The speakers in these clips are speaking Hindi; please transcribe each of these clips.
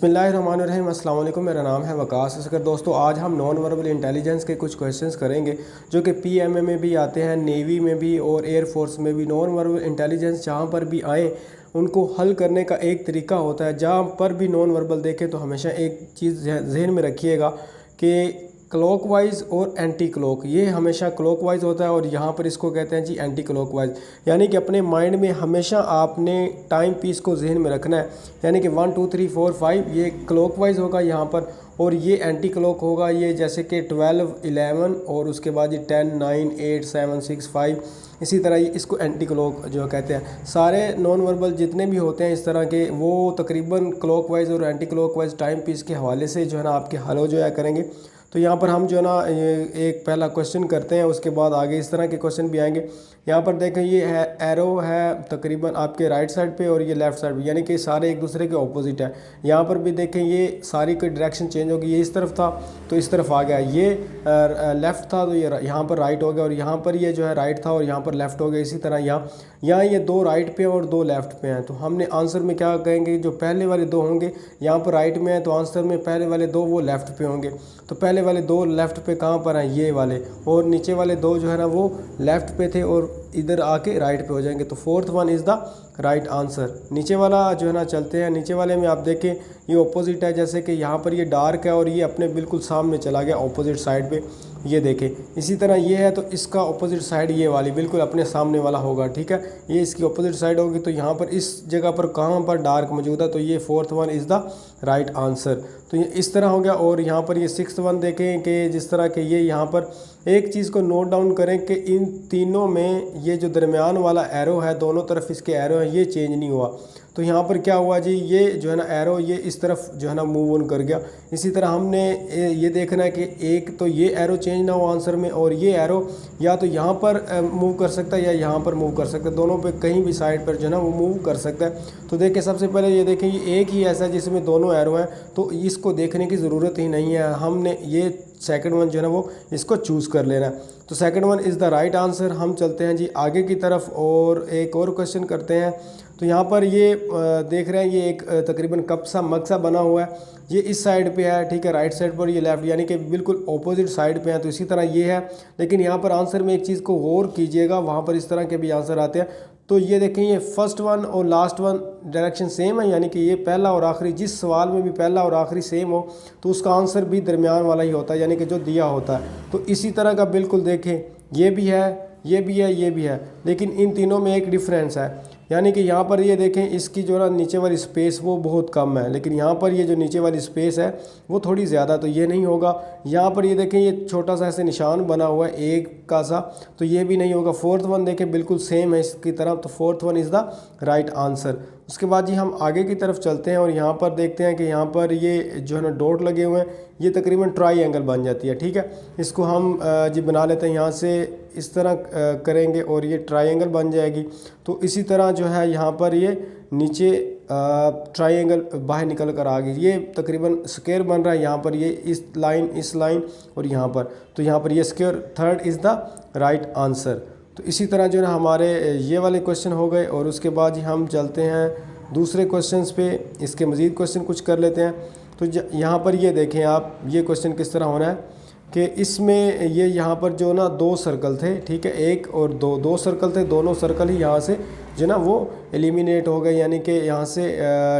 बिस्मिल्लाहिर्रहमानिर्रहीम। अस्सलाम वालेकुम। मेरा नाम है वकास असगर। दोस्तों, आज हम नॉन वर्बल इंटेलिजेंस के कुछ क्वेश्चंस करेंगे जो कि पीएमए में भी आते हैं, नेवी में भी और एयरफोर्स में भी। नॉन वर्बल इंटेलिजेंस जहाँ पर भी आए उनको हल करने का एक तरीका होता है। जहाँ पर भी नॉन वर्बल देखें तो हमेशा एक चीज़ जहन में रखिएगा कि क्लॉकवाइज और एंटी क्लॉक, ये हमेशा क्लॉकवाइज होता है और यहाँ पर इसको कहते हैं जी एंटी क्लॉकवाइज। यानी कि अपने माइंड में हमेशा आपने टाइम पीस को जहन में रखना है। यानी कि 1 2 3 4 5 ये क्लॉकवाइज होगा यहाँ पर, और ये एंटी क्लॉक होगा। ये जैसे कि 12 11 और उसके बाद ये 10 9 8 7 6 5, इसी तरह ये इसको एंटी क्लॉक जो कहते हैं। सारे नॉन वर्बल जितने भी होते हैं इस तरह के, वो तकरीबन क्लॉकवाइज और एंटी क्लॉकवाइज टाइम पीस के हवाले से जो है ना आपके हल हो जाया करेंगे। तो यहाँ पर हम जो है ना एक पहला क्वेश्चन करते हैं, उसके बाद आगे इस तरह के क्वेश्चन भी आएंगे। यहाँ पर देखें, ये है एरो है तकरीबन आपके राइट साइड पे और ये लेफ़्ट साइड पे, यानी कि सारे एक दूसरे के ऑपोजिट है। यहाँ पर भी देखें, ये सारी की डायरेक्शन चेंज होगी। ये इस तरफ था तो इस तरफ आ गया, ये लेफ़्ट था तो ये यहाँ पर राइट हो गया, और यहाँ पर ये जो है राइट था और यहाँ पर लेफ़्ट हो गया। इसी तरह यहाँ ये दो राइट पे और दो लेफ़्ट पे हैं। तो हमने आंसर में क्या कहेंगे, जो पहले वाले दो होंगे यहाँ पर राइट में है, तो आंसर में पहले वाले दो वो लेफ़्ट पे होंगे। तो पहले वाले दो लेफ़्ट पे कहाँ पर हैं, ये वाले, और नीचे वाले दो जो है ना वो लेफ़्ट पे थे और इधर आके राइट पे हो जाएंगे। तो fourth one is the right answer. नीचे वाला जो है ना चलते हैं। नीचे वाले में आप देखें ये ऑपोजिट है, जैसे कि यहाँ पर ये डार्क है और ये अपने बिल्कुल सामने चला गया ऑपोजिट साइड पे, ये देखें। इसी तरह ये है तो इसका ऑपोजिट साइड ये वाली बिल्कुल अपने सामने वाला होगा, ठीक है। ये इसकी ऑपोजिट साइड होगी। तो यहाँ पर इस जगह पर कहाँ पर डार्क मौजूद है, तो ये fourth one is the right answer. तो ये इस तरह हो गया। और यहाँ पर ये सिक्स्थ वन देखें कि जिस तरह के ये यहाँ पर एक चीज़ को नोट डाउन करें कि इन तीनों में ये जो दरमियान वाला एरो है, दोनों तरफ इसके एरो है, ये चेंज नहीं हुआ। तो यहाँ पर क्या हुआ जी, ये जो है ना एरो ये इस तरफ जो है ना मूव ऑन कर गया। इसी तरह हमने ये देखना है कि एक तो ये एरो चेंज ना हो आंसर में, और ये एरो या तो यहाँ पर मूव कर सकता है या यहाँ पर मूव कर सकता है, दोनों पे कहीं भी साइड पर जो है ना वो मूव कर सकता है। तो देखिए, सबसे पहले ये देखें, ये एक ही ऐसा जिसमें दोनों एरो हैं, तो इसको देखने की ज़रूरत ही नहीं है। हमने ये सेकंड वन जो है ना वो इसको चूज़ कर लेना है। तो second one is the right answer. हम चलते हैं जी आगे की तरफ और एक और क्वेश्चन करते हैं। तो यहाँ पर ये देख रहे हैं, ये एक तकरीबन कप सा मग सा बना हुआ है। ये इस साइड पे है, ठीक है, राइट साइड पर, ये लेफ़्ट, यानी कि बिल्कुल ऑपोजिट साइड पे है। तो इसी तरह ये है, लेकिन यहाँ पर आंसर में एक चीज़ को गौर कीजिएगा, वहाँ पर इस तरह के भी आंसर आते हैं। तो ये देखें, ये फर्स्ट वन और लास्ट वन डायरेक्शन सेम है, यानी कि ये पहला और आखिरी, जिस सवाल में भी पहला और आखिरी सेम हो तो उसका आंसर भी दरमियान वाला ही होता है, यानी कि जो दिया होता है। तो इसी तरह का बिल्कुल देखें, ये भी है, ये भी है, ये भी है, लेकिन इन तीनों में एक डिफरेंस है। यानी कि यहाँ पर ये देखें, इसकी जो ना नीचे वाली स्पेस वो बहुत कम है, लेकिन यहाँ पर ये जो नीचे वाली स्पेस है वो थोड़ी ज़्यादा, तो ये नहीं होगा। यहाँ पर ये देखें, ये छोटा सा ऐसे निशान बना हुआ है एक का सा, तो ये भी नहीं होगा। फोर्थ वन देखें बिल्कुल सेम है इसकी तरफ, तो fourth one is the right answer. उसके बाद जी हम आगे की तरफ चलते हैं और यहाँ पर देखते हैं कि यहाँ पर ये जो है ना डॉट लगे हुए हैं, ये तकरीबन ट्राई बन जाती है, ठीक है। इसको हम जी बना लेते हैं, यहाँ से इस तरह करेंगे और ये ट्रायंगल बन जाएगी। तो इसी तरह जो है यहाँ पर ये नीचे ट्रायंगल बाहर निकल कर आ गई, ये तकरीबन स्क्वायर बन रहा है। यहाँ पर ये इस लाइन और यहाँ पर, तो यहाँ पर ये square third is the right answer. तो इसी तरह जो है ना हमारे ये वाले क्वेश्चन हो गए। और उसके बाद ही हम चलते हैं दूसरे क्वेश्चंस पे, इसके मज़ीद क्वेश्चन कुछ कर लेते हैं। तो यहाँ पर ये देखें आप, ये क्वेश्चन किस तरह होना है कि इसमें ये यहाँ पर जो ना दो सर्कल थे, ठीक है, एक और दो सर्कल थे, दोनों सर्कल ही यहाँ से जो ना वो एलिमिनेट हो गए, यानी कि यहाँ से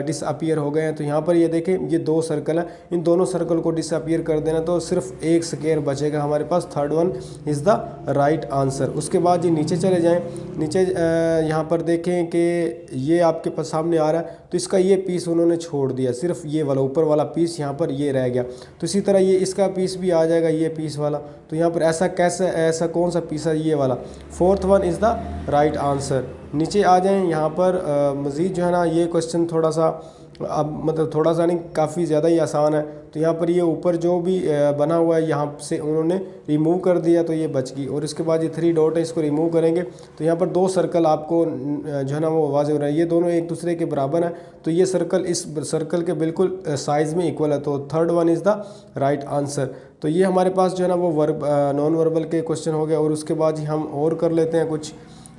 डिसअपीयर हो गए हैं। तो यहाँ पर ये देखें, ये दो सर्कल हैं, इन दोनों सर्कल को डिसअपीयर कर देना, तो सिर्फ एक स्क्वायर बचेगा हमारे पास। Third one is the right answer. उसके बाद ये नीचे चले जाएं, नीचे यहाँ पर देखें कि ये आपके पास सामने आ रहा है, तो इसका ये पीस उन्होंने छोड़ दिया, सिर्फ ये वाला ऊपर वाला पीस यहाँ पर ये रह गया। तो इसी तरह ये इसका पीस भी आ जाएगा, ये पीस वाला। तो यहाँ पर ऐसा कौन सा पीस है, ये वाला। Fourth one is the right answer. नीचे आ जाएं, यहाँ पर मज़ीद जो है ना ये क्वेश्चन थोड़ा सा, अब मतलब थोड़ा सा नहीं, काफ़ी ज़्यादा ही आसान है। तो यहाँ पर ये ऊपर जो भी बना हुआ है यहाँ से उन्होंने रिमूव कर दिया, तो ये बच गई। और इसके बाद ये थ्री डॉट है, इसको रिमूव करेंगे तो यहाँ पर दो सर्कल आपको जो है ना वो वाज़ेह हो रहा है, ये दोनों एक दूसरे के बराबर हैं। तो ये सर्कल इस सर्कल के बिल्कुल साइज़ में इक्वल है, तो third one is the right answer. तो ये हमारे पास जो है ना वो नॉन वर्बल के क्वेश्चन हो गए। और उसके बाद ही हम और कर लेते हैं कुछ।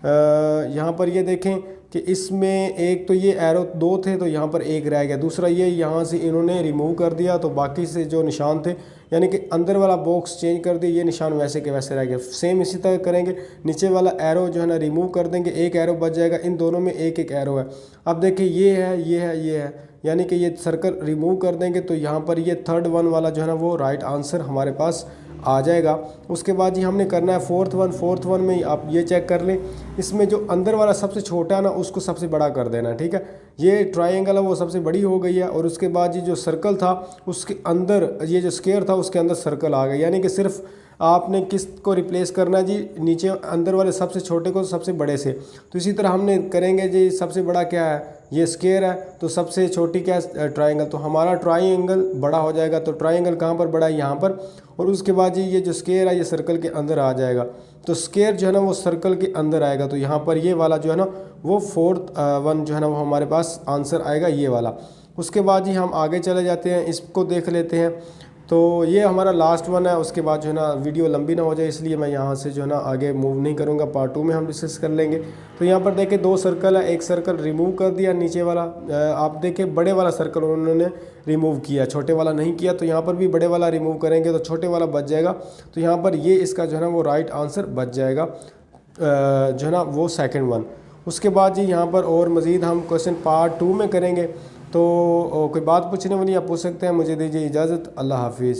यहाँ पर ये देखें कि इसमें एक तो ये एरो 2 थे तो यहाँ पर एक रह गया, दूसरा ये यहाँ से इन्होंने रिमूव कर दिया तो बाकी से जो निशान थे यानी कि अंदर वाला बॉक्स चेंज कर दिया, ये निशान वैसे के वैसे रह गया। सेम इसी तरह करेंगे, नीचे वाला एरो जो है ना रिमूव कर देंगे, एक एरो बच जाएगा, इन दोनों में एक एक एरो है। अब देखिए ये है, ये है, ये है, यानी कि ये सर्कल रिमूव कर देंगे तो यहाँ पर ये थर्ड वन वाला जो है ना वो राइट आंसर हमारे पास आ जाएगा। उसके बाद जी हमने करना है फोर्थ वन में आप ये चेक कर लें, इसमें जो अंदर वाला सबसे छोटा है ना उसको सबसे बड़ा कर देना, ठीक है। ये ट्रायंगल है वो सबसे बड़ी हो गई है, और उसके बाद ये जो सर्कल था उसके अंदर, ये जो स्क्वायर था उसके अंदर सर्कल आ गया, यानी कि सिर्फ आपने किस को रिप्लेस करना है जी, नीचे अंदर वाले सबसे छोटे को सबसे बड़े से। तो इसी तरह हमने करेंगे जी, सबसे बड़ा क्या है, ये स्क्वायर है, तो सबसे छोटी क्या है, ट्रायंगल, तो हमारा ट्रायंगल बड़ा हो जाएगा। तो ट्रायंगल कहाँ पर बड़ा है, यहाँ पर, और उसके बाद जी ये जो स्क्वायर है ये सर्कल के अंदर आ जाएगा, तो स्क्वायर जो है ना वो सर्कल के अंदर आएगा, तो यहाँ पर ये वाला जो है ना वो फोर्थ वन जो है ना वो हमारे पास आंसर आएगा, ये वाला। उसके बाद जी हम आगे चले जाते हैं, इसको देख लेते हैं। तो ये हमारा लास्ट वन है, उसके बाद जो है ना वीडियो लंबी ना हो जाए इसलिए मैं यहाँ से जो है ना आगे मूव नहीं करूँगा, पार्ट 2 में हम डिस्कस कर लेंगे। तो यहाँ पर देखिए 2 सर्कल है, एक सर्कल रिमूव कर दिया नीचे वाला, आप देखिए बड़े वाला सर्कल उन्होंने रिमूव किया, छोटे वाला नहीं किया, तो यहाँ पर भी बड़े वाला रिमूव करेंगे तो छोटे वाला बच जाएगा। तो यहाँ पर ये इसका जो है ना वो राइट आंसर बच जाएगा, जो है ना वो सेकेंड वन। उसके बाद जी यहाँ पर और मज़ीद हम क्वेश्चन पार्ट 2 में करेंगे। तो कोई बात पूछने वाली आप पूछ सकते हैं, मुझे दीजिए इजाज़त, अल्लाह हाफिज़।